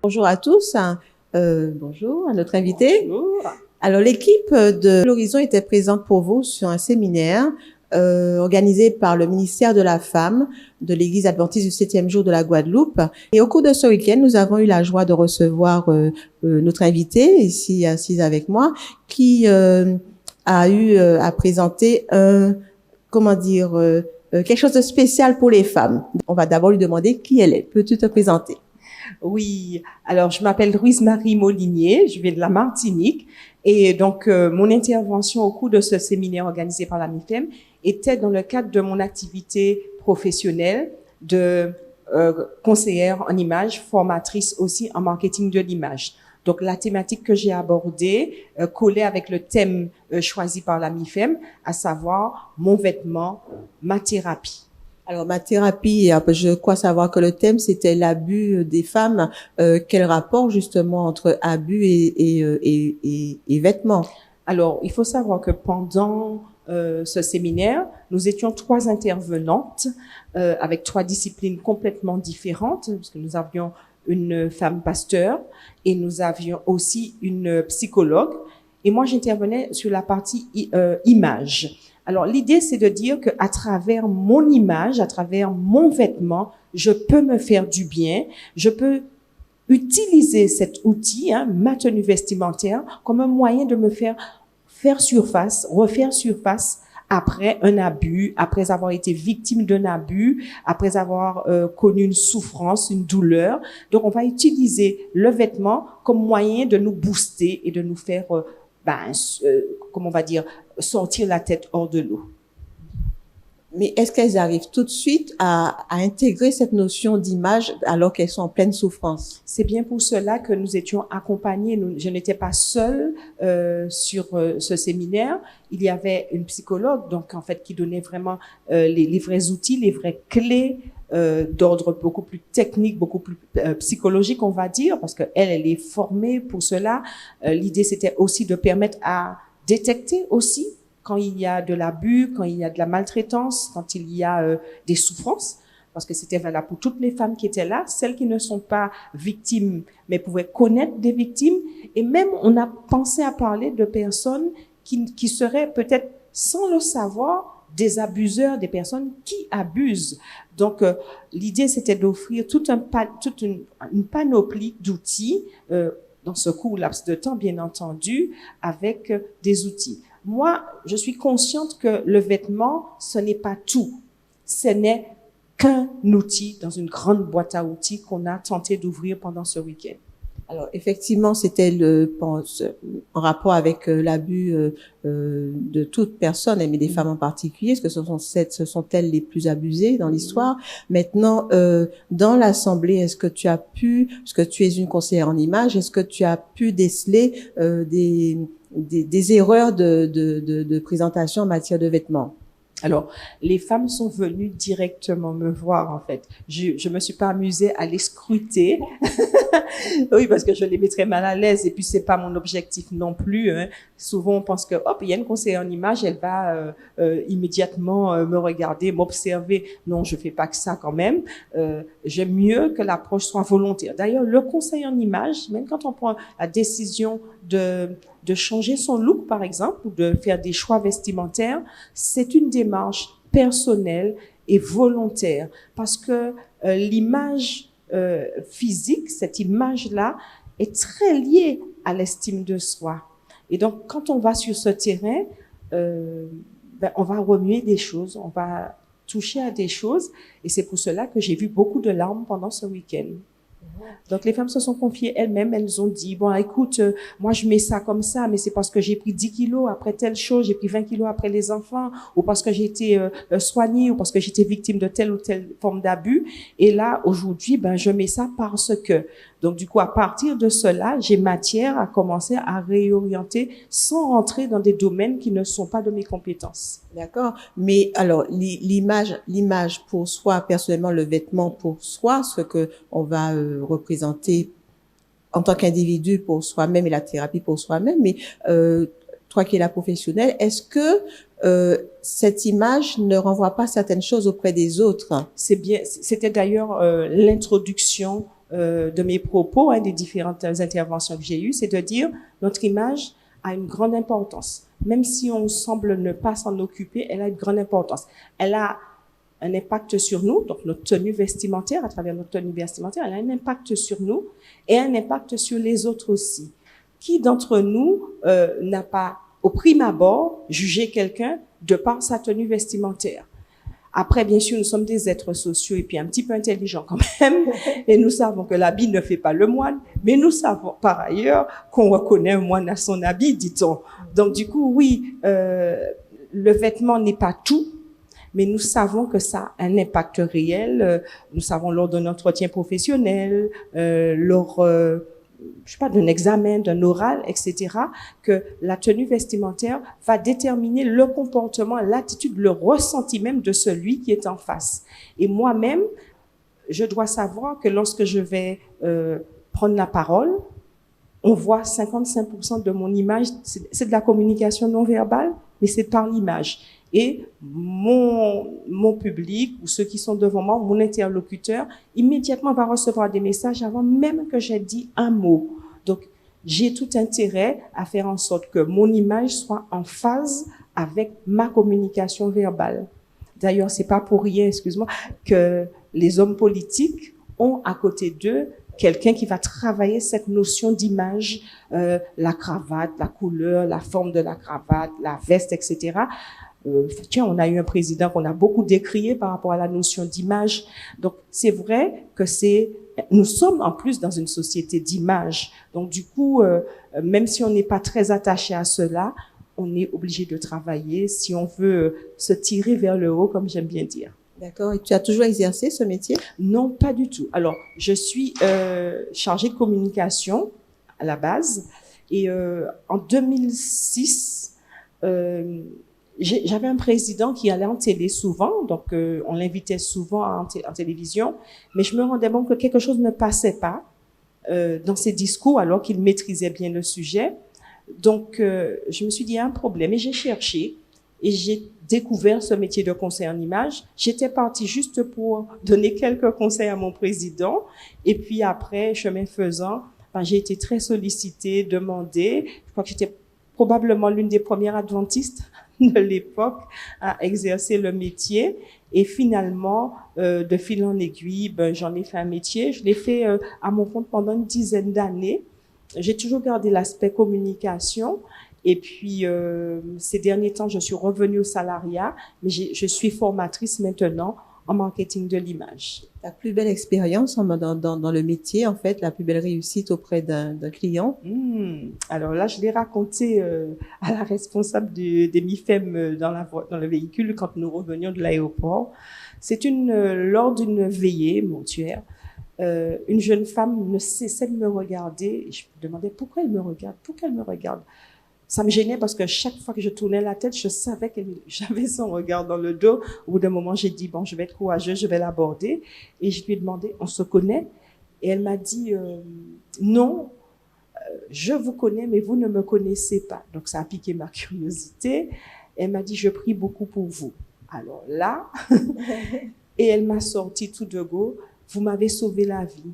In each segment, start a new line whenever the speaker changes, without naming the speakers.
Bonjour à tous. Bonjour à notre invité.
Bonjour.
Alors, l'équipe de l'Horizon était présente pour vous sur un séminaire organisé par le ministère de la Femme de l'Église adventiste du 7e jour de la Guadeloupe. Et au cours de ce week-end, nous avons eu la joie de recevoir notre invité, ici assise avec moi, qui a eu à présenter quelque chose de spécial pour les femmes. On va d'abord lui demander qui elle est. Peux-tu te présenter?
Oui, alors je m'appelle Louise-Marie Molinier, je viens de la Martinique et donc mon intervention au cours de ce séminaire organisé par la MIFEM était dans le cadre de mon activité professionnelle de conseillère en images, formatrice aussi en marketing de l'image. Donc la thématique que j'ai abordée collait avec le thème choisi par la MIFEM, à savoir mon vêtement, ma thérapie.
Alors, ma thérapie, je crois savoir que le thème, c'était l'abus des femmes. Quel rapport, justement, entre abus et vêtements?
Alors, il faut savoir que pendant ce séminaire, nous étions 3 intervenantes avec 3 disciplines complètement différentes, parce que nous avions une femme pasteur et nous avions aussi une psychologue. Et moi, j'intervenais sur la partie image. Alors, l'idée, c'est de dire que à travers mon image, à travers mon vêtement, je peux me faire du bien, je peux utiliser cet outil, ma tenue vestimentaire, comme un moyen de me faire surface, refaire surface après un abus, après avoir été victime d'un abus, après avoir connu une souffrance, une douleur. Donc, on va utiliser le vêtement comme moyen de nous booster et de nous faire, comment on va dire, sortir la tête hors de l'eau.
Mais est-ce qu'elles arrivent tout de suite à intégrer cette notion d'image alors qu'elles sont en pleine souffrance?
C'est bien pour cela que nous étions accompagnés. Je n'étais pas seule sur ce séminaire. Il y avait une psychologue, donc en fait, qui donnait vraiment les vrais outils, les vraies clés d'ordre beaucoup plus technique, beaucoup plus psychologique, on va dire, parce que elle est formée pour cela. L'idée, c'était aussi de permettre à détecter aussi quand il y a de l'abus, quand il y a de la maltraitance, quand il y a des souffrances, parce que c'était valable pour toutes les femmes qui étaient là, celles qui ne sont pas victimes, mais pouvaient connaître des victimes. Et même, on a pensé à parler de personnes qui seraient peut-être, sans le savoir, des abuseurs, des personnes qui abusent. Donc, l'idée, c'était d'offrir toute une panoplie d'outils, dans ce court laps de temps, bien entendu, avec des outils. Moi, je suis consciente que le vêtement, ce n'est pas tout. Ce n'est qu'un outil dans une grande boîte à outils qu'on a tenté d'ouvrir pendant ce week-end.
Alors, effectivement, c'était en rapport avec l'abus de toute personne, mais des femmes en particulier, parce que ce sont elles les plus abusées dans l'histoire. Maintenant, dans l'Assemblée, parce que tu es une conseillère en images, est-ce que tu as pu déceler des erreurs de présentation en matière de vêtements?
Alors, les femmes sont venues directement me voir, en fait. Je me suis pas amusée à les scruter. Oui, parce que je les mettrais mal à l'aise et puis c'est pas mon objectif non plus. Souvent, on pense que, hop, il y a une conseillère en image, elle va immédiatement me regarder, m'observer. Non, je fais pas que ça quand même. J'aime mieux que l'approche soit volontaire. D'ailleurs, le conseil en image, même quand on prend la décision de changer son look, par exemple, ou de faire des choix vestimentaires, c'est une démarche personnelle et volontaire. Parce que l'image physique, cette image-là, est très liée à l'estime de soi. Et donc, quand on va sur ce terrain, on va remuer des choses, on va toucher à des choses. Et c'est pour cela que j'ai vu beaucoup de larmes pendant ce week-end. Donc, les femmes se sont confiées elles-mêmes. Elles ont dit, bon, écoute, moi, je mets ça comme ça, mais c'est parce que j'ai pris 10 kilos après telle chose, j'ai pris 20 kilos après les enfants, ou parce que j'ai été soignée, ou parce que j'étais victime de telle ou telle forme d'abus. Et là, aujourd'hui, je mets ça parce que. Donc, du coup, à partir de cela, j'ai matière à commencer à réorienter sans rentrer dans des domaines qui ne sont pas de mes compétences.
D'accord. Mais alors, l'image pour soi, personnellement, le vêtement pour soi, ce que on va représenter en tant qu'individu pour soi-même et la thérapie pour soi-même. Mais toi qui es la professionnelle, est-ce que cette image ne renvoie pas certaines choses auprès des autres?
C'est bien. C'était d'ailleurs l'introduction de mes propos, des différentes interventions que j'ai eues, c'est de dire notre image a une grande importance. Même si on semble ne pas s'en occuper, elle a une grande importance. Elle a un impact sur nous, donc notre tenue vestimentaire, à travers notre tenue vestimentaire, elle a un impact sur nous et un impact sur les autres aussi. Qui d'entre nous n'a pas, au prime abord, jugé quelqu'un de par sa tenue vestimentaire? Après, bien sûr, nous sommes des êtres sociaux et puis un petit peu intelligents quand même. Et nous savons que l'habit ne fait pas le moine, mais nous savons par ailleurs qu'on reconnaît un moine à son habit, dit-on. Donc, du coup, oui, le vêtement n'est pas tout, mais nous savons que ça a un impact réel. Nous savons lors d'un entretien professionnel, lors je sais pas, d'un examen, d'un oral, etc., que la tenue vestimentaire va déterminer le comportement, l'attitude, le ressenti même de celui qui est en face. Et moi-même, je dois savoir que lorsque je vais prendre la parole, on voit 55% de mon image, c'est de la communication non verbale, mais c'est par l'image. Et mon public ou ceux qui sont devant moi, mon interlocuteur, immédiatement va recevoir des messages avant même que j'ai dit un mot. Donc, j'ai tout intérêt à faire en sorte que mon image soit en phase avec ma communication verbale. D'ailleurs, c'est pas pour rien, excuse-moi, que les hommes politiques ont à côté d'eux quelqu'un qui va travailler cette notion d'image, la cravate, la couleur, la forme de la cravate, la veste, etc. Tiens, on a eu un président qu'on a beaucoup décrié par rapport à la notion d'image. Donc, c'est vrai que nous sommes en plus dans une société d'image. Donc, du coup, même si on n'est pas très attaché à cela, on est obligé de travailler si on veut se tirer vers le haut, comme j'aime bien dire.
D'accord. Et tu as toujours exercé ce métier?
Non, pas du tout. Alors, je suis chargée de communication à la base. Et en 2006, j'avais un président qui allait en télé souvent, donc on l'invitait souvent en télévision, mais je me rendais compte que quelque chose ne passait pas dans ses discours alors qu'il maîtrisait bien le sujet. Donc, je me suis dit, il y a un problème et j'ai cherché et j'ai découvert ce métier de conseiller en image. J'étais partie juste pour donner quelques conseils à mon président et puis après, chemin faisant, j'ai été très sollicitée, demandée. Je crois que j'étais probablement l'une des premières adventistes de l'époque à exercer le métier. Et finalement, de fil en aiguille, j'en ai fait un métier. Je l'ai fait à mon compte pendant une dizaine d'années. J'ai toujours gardé l'aspect communication. Et puis, ces derniers temps, je suis revenue au salariat, mais je suis formatrice maintenant en marketing de l'image.
La plus belle expérience dans le métier, en fait, la plus belle réussite auprès d'un client?
Alors là, je l'ai raconté à la responsable des MIFEM dans le véhicule quand nous revenions de l'aéroport. C'est lors d'une veillée mortuaire, une jeune femme ne cessait de me regarder et je me demandais pourquoi elle me regarde, pourquoi elle me regarde. Ça me gênait parce que chaque fois que je tournais la tête, je savais que j'avais son regard dans le dos. Au bout d'un moment, j'ai dit, bon, je vais être courageuse, je vais l'aborder. Et je lui ai demandé, on se connaît? Et elle m'a dit, non, je vous connais, mais vous ne me connaissez pas. Donc, ça a piqué ma curiosité. Elle m'a dit, je prie beaucoup pour vous. Alors là, et elle m'a sorti tout de go, vous m'avez sauvé la vie.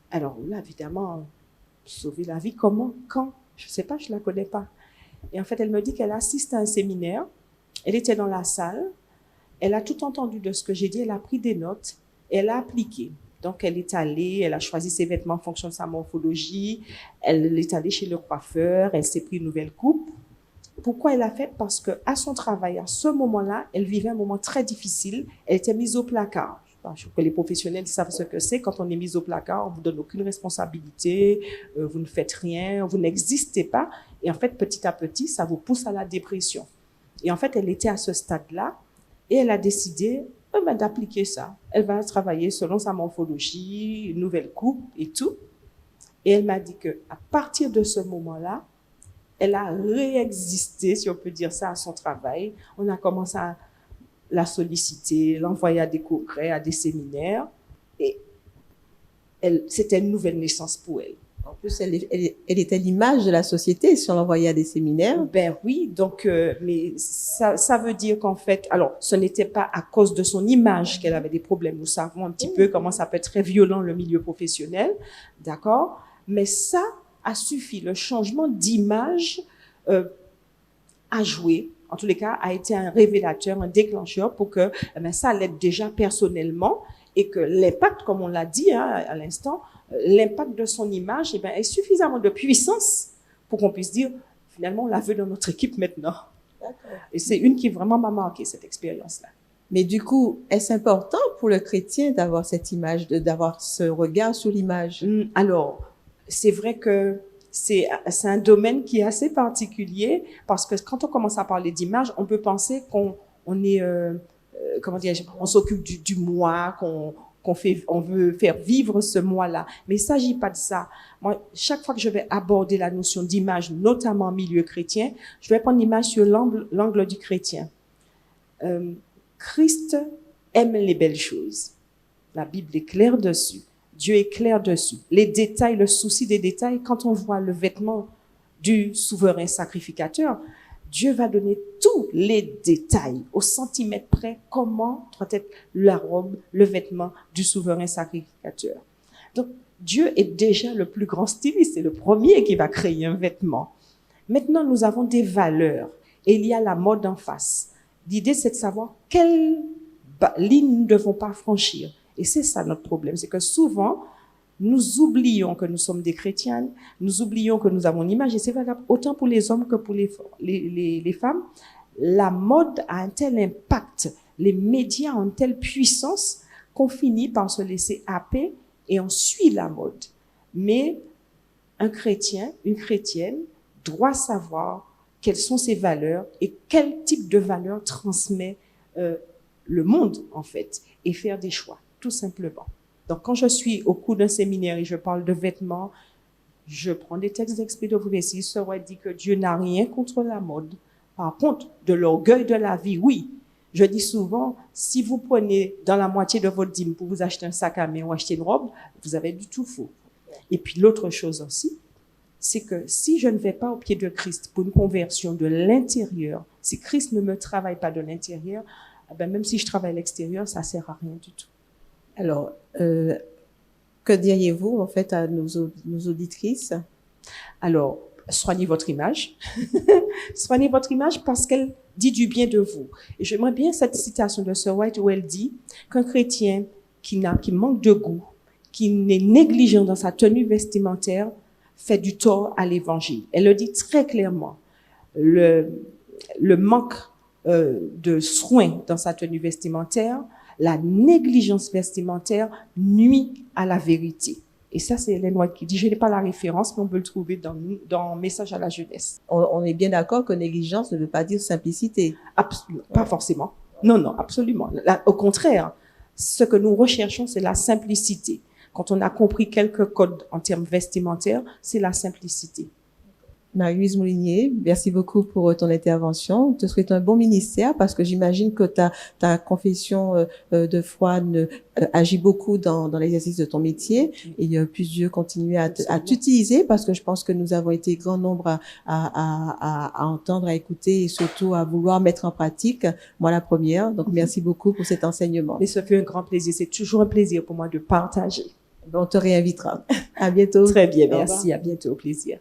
Alors là, évidemment, sauver la vie, comment, quand? Je sais pas, je la connais pas. Et en fait, elle me dit qu'elle assiste à un séminaire. Elle était dans la salle. Elle a tout entendu de ce que j'ai dit. Elle a pris des notes. Et elle a appliqué. Donc, elle est allée, elle a choisi ses vêtements en fonction de sa morphologie. Elle est allée chez le coiffeur. Elle s'est pris une nouvelle coupe. Pourquoi elle l'a fait? Parce que à son travail, à ce moment-là, elle vivait un moment très difficile. Elle était mise au placard. Je trouve que les professionnels savent ce que c'est. Quand on est mis au placard, on vous donne aucune responsabilité, vous ne faites rien, vous n'existez pas. Et en fait, petit à petit, ça vous pousse à la dépression. Et en fait, elle était à ce stade-là et elle a décidé d'appliquer ça. Elle va travailler selon sa morphologie, une nouvelle coupe et tout. Et elle m'a dit que à partir de ce moment-là, elle a réexisté, si on peut dire ça, à son travail. On a commencé à la solliciter, l'envoyer à des congrès, à des séminaires. Et c'était une nouvelle naissance pour elle.
En plus, elle était l'image de la société si on l'envoyait à des séminaires.
Ben oui, donc, mais ça veut dire qu'en fait, alors, ce n'était pas à cause de son image qu'elle avait des problèmes. Nous savons un petit peu comment ça peut être très violent le milieu professionnel, d'accord? Mais ça a suffi. Le changement d'image a joué. En tous les cas, a été un révélateur, un déclencheur pour que ça l'aide déjà personnellement et que l'impact, comme on l'a dit à l'instant, l'impact de son image est suffisamment de puissance pour qu'on puisse dire, finalement, on la veut dans notre équipe maintenant. D'accord. Et c'est une qui vraiment m'a marqué, cette expérience-là.
Mais du coup, est-ce important pour le chrétien d'avoir cette image, d'avoir ce regard sur l'image?
Alors, c'est vrai que c'est un domaine qui est assez particulier parce que quand on commence à parler d'image, on peut penser qu'on est, comment dire, on s'occupe du moi, on veut faire vivre ce moi-là. Mais il s'agit pas de ça. Moi, chaque fois que je vais aborder la notion d'image, notamment en milieu chrétien, je vais prendre l'image sur l'angle du chrétien. Christ aime les belles choses. La Bible est claire dessus. Dieu est clair dessus. Les détails, le souci des détails, quand on voit le vêtement du souverain sacrificateur, Dieu va donner tous les détails, au centimètre près, comment doit être la robe, le vêtement du souverain sacrificateur. Donc, Dieu est déjà le plus grand styliste, c'est le premier qui va créer un vêtement. Maintenant, nous avons des valeurs et il y a la mode en face. L'idée, c'est de savoir quelle ligne nous ne devons pas franchir. Et c'est ça notre problème, c'est que souvent, nous oublions que nous sommes des chrétiennes, nous oublions que nous avons une image, et c'est valable autant pour les hommes que pour les femmes. La mode a un tel impact, les médias ont une telle puissance qu'on finit par se laisser happer et on suit la mode. Mais un chrétien, une chrétienne doit savoir quelles sont ses valeurs et quel type de valeurs transmet le monde, en fait, et faire des choix, tout simplement. Donc, quand je suis au cours d'un séminaire et je parle de vêtements, je prends des textes d'Esprit de prophétie. Ce roi dit que Dieu n'a rien contre la mode. Par contre, de l'orgueil de la vie, oui. Je dis souvent, si vous prenez dans la moitié de votre dîme pour vous acheter un sac à main ou acheter une robe, vous avez du tout faux. Et puis, l'autre chose aussi, c'est que si je ne vais pas au pied de Christ pour une conversion de l'intérieur, si Christ ne me travaille pas de l'intérieur, même si je travaille à l'extérieur, ça sert à rien du tout.
Alors, que diriez-vous en fait à nos auditrices?
Alors, soignez votre image. Soignez votre image parce qu'elle dit du bien de vous. Et j'aimerais bien cette citation de Sir White où elle dit qu'un chrétien qui manque de goût, qui est négligent dans sa tenue vestimentaire, fait du tort à l'évangile. Elle le dit très clairement. Le manque de soin dans sa tenue vestimentaire, la négligence vestimentaire nuit à la vérité. Et ça, c'est Ellen White qui dit, je n'ai pas la référence, mais on peut le trouver dans Message à la jeunesse.
On est bien d'accord que négligence ne veut pas dire simplicité.
Absolument, pas forcément. Non, absolument. Là, au contraire, ce que nous recherchons, c'est la simplicité. Quand on a compris quelques codes en termes vestimentaires, c'est la simplicité.
Marie-Louise Moulinier, merci beaucoup pour ton intervention. Je te souhaite un bon ministère parce que j'imagine que ta confession de foi agit beaucoup dans l'exercice de ton métier et puisse Dieu continuer à t'utiliser parce que je pense que nous avons été grand nombre à entendre, à écouter et surtout à vouloir mettre en pratique. Moi, la première. Donc, merci beaucoup pour cet enseignement.
Mais ça fait un grand plaisir. C'est toujours un plaisir pour moi de partager.
On te réinvitera. À bientôt.
Très bien. Merci. À bientôt. Au plaisir.